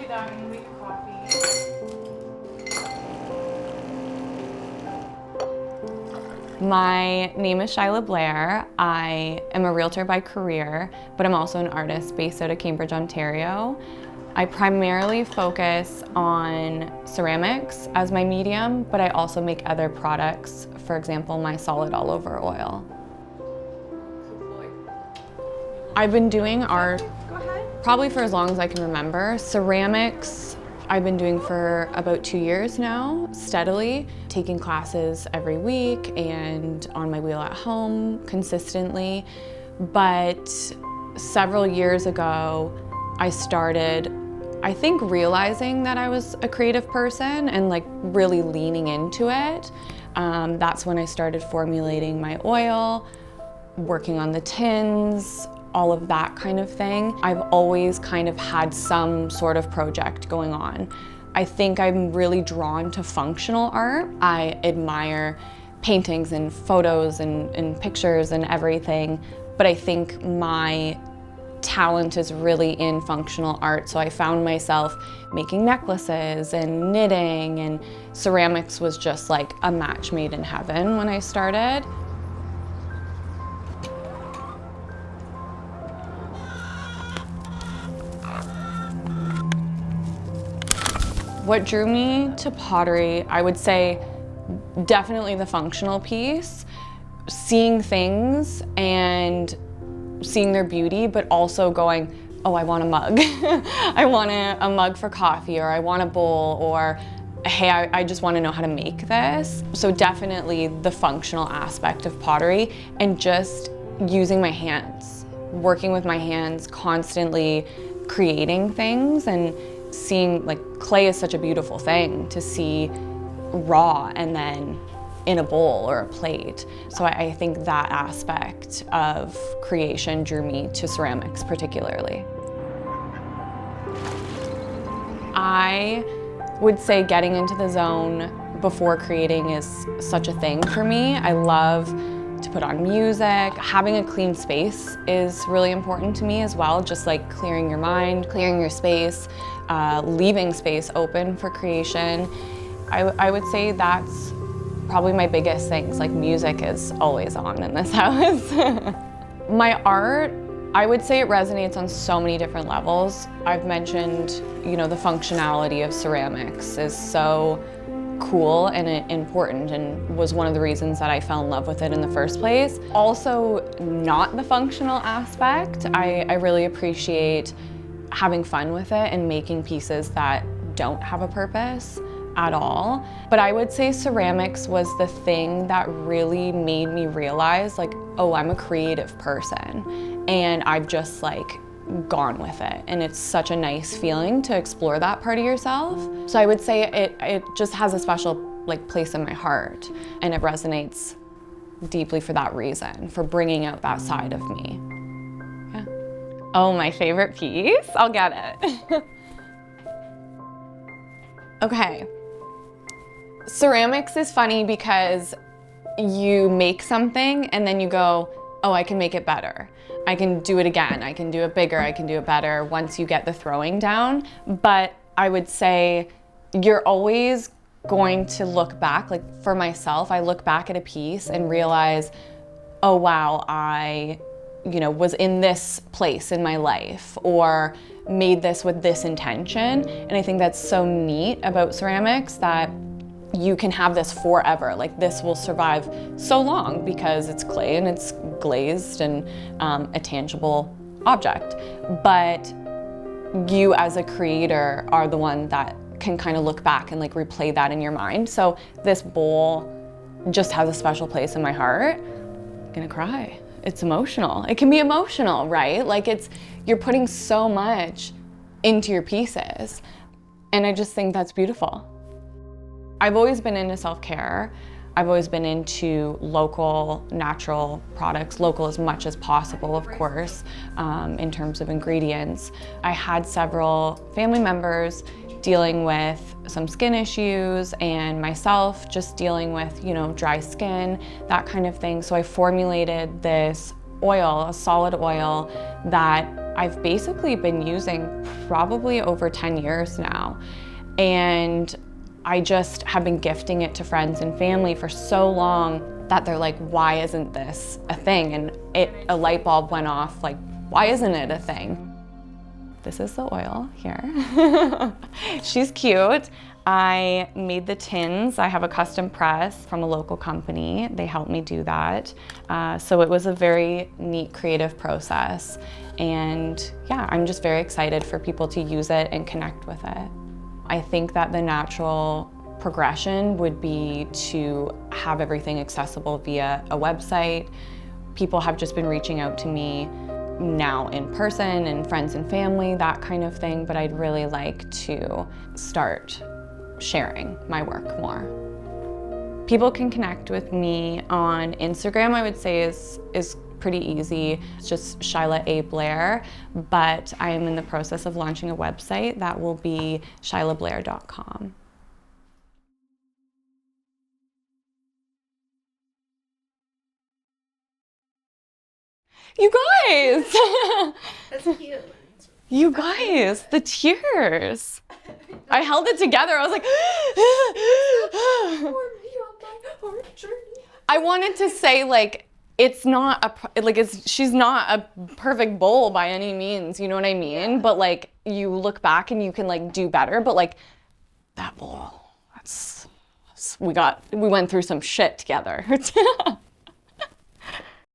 that and make coffee. My name is Shyla Blair. I am a realtor by career, but I'm also an artist based out of Cambridge, Ontario. I primarily focus on ceramics as my medium, but I also make other products, for example, my solid all over oil. I've been doing art probably for as long as I can remember. Ceramics, I've been doing for about 2 years now, steadily, taking classes every week and on my wheel at home consistently. But several years ago, I started, I think, realizing that I was a creative person and like really leaning into it. That's when I started formulating my oil, working on the tins, all of that kind of thing. I've always kind of had some sort of project going on. I think I'm really drawn to functional art. I admire paintings and photos and pictures and everything, but I think my talent is really in functional art. So I found myself making necklaces and knitting, and ceramics was just like a match made in heaven when I started. What drew me to pottery, I would say definitely the functional piece, seeing things and seeing their beauty, but also going, oh, I want a mug. I want a mug for coffee, or I want a bowl, or hey, I just want to know how to make this. So definitely the functional aspect of pottery and just using my hands, working with my hands, constantly creating things, and seeing, like, clay is such a beautiful thing to see raw and then in a bowl or a plate. So I think that aspect of creation drew me to ceramics particularly. I would say getting into the zone before creating is such a thing for me. I love to put on music. Having a clean space is really important to me as well, just like clearing your mind, clearing your space, leaving space open for creation. I would say that's probably my biggest things. Like, music is always on in this house. My art, I would say it resonates on so many different levels. I've mentioned, you know, the functionality of ceramics is so cool and important, and was one of the reasons that I fell in love with it in the first place. Also, not the functional aspect. I really appreciate having fun with it and making pieces that don't have a purpose at all. But I would say ceramics was the thing that really made me realize, like, oh, I'm a creative person, and I've just like gone with it. And it's such a nice feeling to explore that part of yourself. So I would say it just has a special like place in my heart, and it resonates deeply for that reason, for bringing out that side of me. Yeah. Oh, my favorite piece? I'll get it. Okay. Ceramics is funny because you make something and then you go, oh, I can make it better. I can do it again. I can do it bigger. I can do it better once you get the throwing down. But I would say you're always going to look back. Like, for myself, I look back at a piece and realize, oh wow, I, you know, was in this place in my life, or made this with this intention. And I think that's so neat about ceramics, that you can have this forever. Like, this will survive so long because it's clay and it's glazed and a tangible object. But you as a creator are the one that can kind of look back and like replay that in your mind. So this bowl just has a special place in my heart. I'm gonna cry. It's emotional. It can be emotional, right? Like, you're putting so much into your pieces. And I just think that's beautiful. I've always been into self-care. I've always been into local, natural products, local as much as possible, of course, in terms of ingredients. I had several family members dealing with some skin issues, and myself just dealing with, you know, dry skin, that kind of thing. So I formulated this oil, a solid oil that I've basically been using probably over 10 years now. And I just have been gifting it to friends and family for so long that they're like, why isn't this a thing? And a light bulb went off, like, why isn't it a thing? This is the oil here. She's cute. I made the tins. I have a custom press from a local company. They helped me do that. So it was a very neat creative process. And yeah, I'm just very excited for people to use it and connect with it. I think that the natural progression would be to have everything accessible via a website. People have just been reaching out to me now in person and friends and family, that kind of thing, but I'd really like to start sharing my work more. People can connect with me on Instagram, I would say is pretty easy. It's just Shyla A. Blair, but I am in the process of launching a website that will be shylablair.com. You guys! That's cute. You guys, the tears. I held it together. I was like, I wanted to say like, it's not she's not a perfect bowl by any means, you know what I mean? Yeah. But like, you look back and you can like do better, but like, that bowl, we went through some shit together.